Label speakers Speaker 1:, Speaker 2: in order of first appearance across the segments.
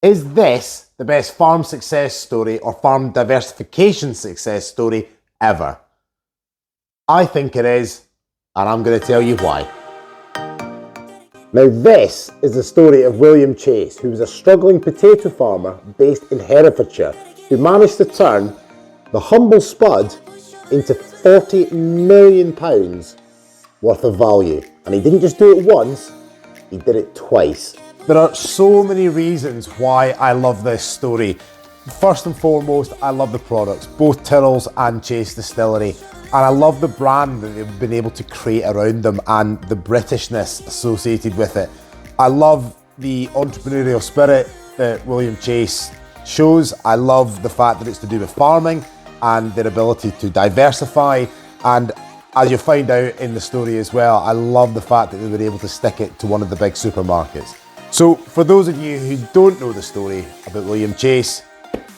Speaker 1: Is this the best farm success story or farm diversification success story ever? I think it is, and I'm going to tell you why. Now this is the story of William Chase, who was a struggling potato farmer based in Herefordshire, who managed to turn the humble spud into £40 million worth of value. And he didn't just do it once, he did it twice. There are so many reasons why I love this story. First and foremost, I love the products, both Tyrrells and Chase Distillery. And I love the brand that they've been able to create around them and the Britishness associated with it. I love the entrepreneurial spirit that William Chase shows. I love the fact that it's to do with farming and their ability to diversify. And as you find out in the story as well, I love the fact that they were able to stick it to one of the big supermarkets. So for those of you who don't know the story about William Chase,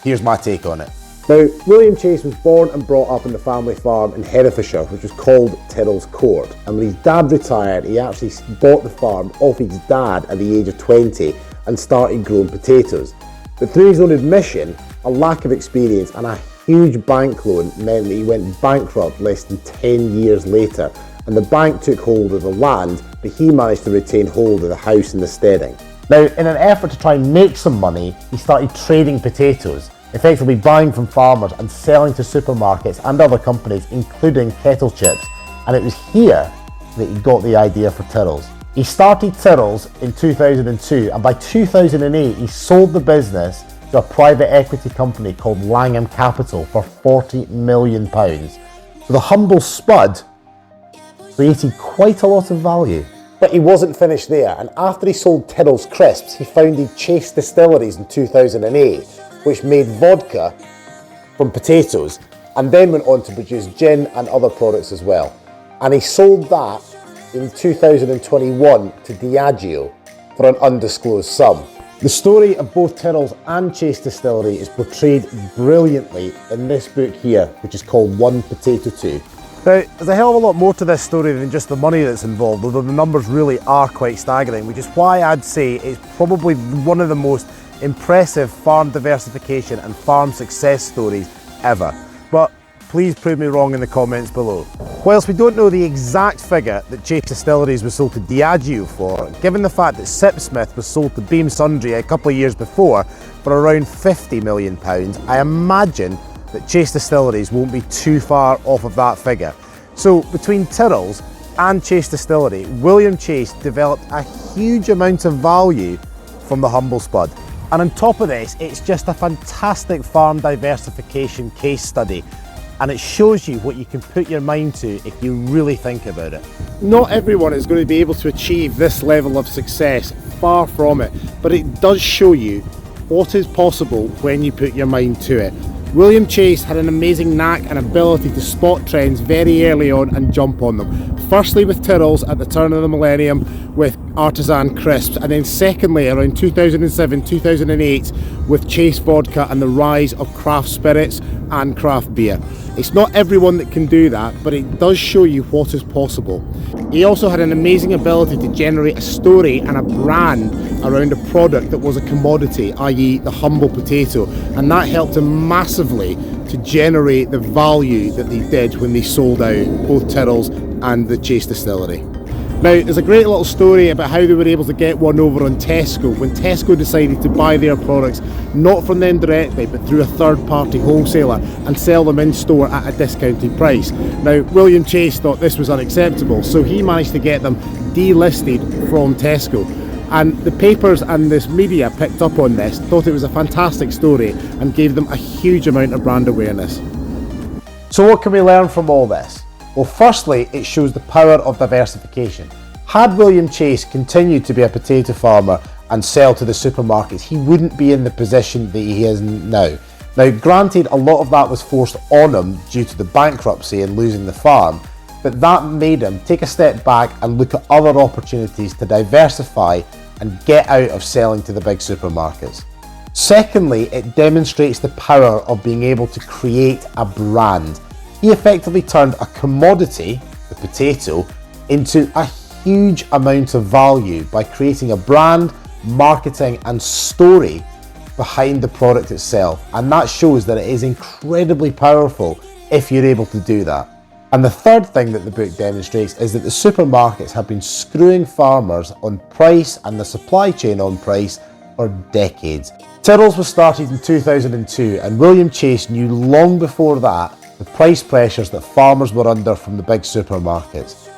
Speaker 1: here's my take on it. Now, William Chase was born and brought up on the family farm in Herefordshire, which was called Tyrrells Court. And when his dad retired, he actually bought the farm off his dad at the age of 20 and started growing potatoes. But through his own admission, a lack of experience and a huge bank loan meant that he went bankrupt less than 10 years later. And the bank took hold of the land, but he managed to retain hold of the house and the steading. Now, in an effort to try and make some money, he started trading potatoes, effectively buying from farmers and selling to supermarkets and other companies, including kettle chips. And it was here that he got the idea for Tyrrells. He started Tyrrells in 2002, and by 2008 he sold the business to a private equity company called Langham Capital for £40 million. So the humble spud created quite a lot of value. But he wasn't finished there, and after he sold Tyrrells crisps, he founded Chase Distilleries in 2008, which made vodka from potatoes, and then went on to produce gin and other products as well. And he sold that in 2021 to Diageo for an undisclosed sum. The story of both Tyrrells and Chase Distillery is portrayed brilliantly in this book here, which is called One Potato Two. Now, there's a hell of a lot more to this story than just the money that's involved, although the numbers really are quite staggering, which is why I'd say it's probably one of the most impressive farm diversification and farm success stories ever. But please prove me wrong in the comments below. Whilst we don't know the exact figure that Chase Distilleries was sold to Diageo for, given the fact that Sipsmith was sold to Beam Sundry a couple of years before for around £50 million, I imagine that Chase Distilleries won't be too far off of that figure. So between Tyrrells and Chase Distillery, William Chase developed a huge amount of value from the humble spud. And on top of this, it's just a fantastic farm diversification case study, and it shows you what you can put your mind to if you really think about it. Not everyone is going to be able to achieve this level of success, far from it, but it does show you what is possible when you put your mind to it. William Chase had an amazing knack and ability to spot trends very early on and jump on them. Firstly with Tyrrells at the turn of the millennium with artisan crisps, and then secondly around 2007-2008 with Chase vodka and the rise of craft spirits and craft beer. It's not everyone that can do that, but it does show you what is possible. He also had an amazing ability to generate a story and a brand around a product that was a commodity, i.e. the humble potato, and that helped him massively to generate the value that they did when they sold out both Tyrrells and the Chase Distillery. Now, there's a great little story about how they were able to get one over on Tesco when Tesco decided to buy their products not from them directly but through a third-party wholesaler and sell them in store at a discounted price. Now, William Chase thought this was unacceptable, so he managed to get them delisted from Tesco. And the papers and this media picked up on this, thought it was a fantastic story, and gave them a huge amount of brand awareness. So what can we learn from all this? Well, firstly, it shows the power of diversification. Had William Chase continued to be a potato farmer and sell to the supermarkets, he wouldn't be in the position that he is now. Now, granted, a lot of that was forced on him due to the bankruptcy and losing the farm, but that made him take a step back and look at other opportunities to diversify and get out of selling to the big supermarkets. Secondly, it demonstrates the power of being able to create a brand. He effectively turned a commodity, the potato, into a huge amount of value by creating a brand, marketing and story behind the product itself, and that shows that it is incredibly powerful if you're able to do that. And the third thing that the book demonstrates is that the supermarkets have been screwing farmers on price and the supply chain on price for decades. Tyrrells was started in 2002, and William Chase knew long before that the price pressures that farmers were under from the big supermarkets.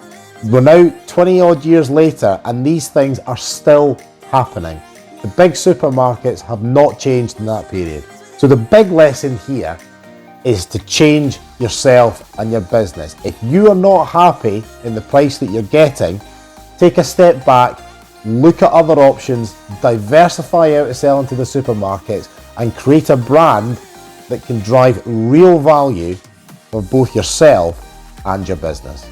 Speaker 1: We're now 20 odd years later and these things are still happening. The big supermarkets have not changed in that period. So the big lesson here is to change yourself and your business. If you are not happy in the price that you're getting, take a step back, look at other options, diversify out of selling to the supermarkets, and create a brand that can drive real value for both yourself and your business.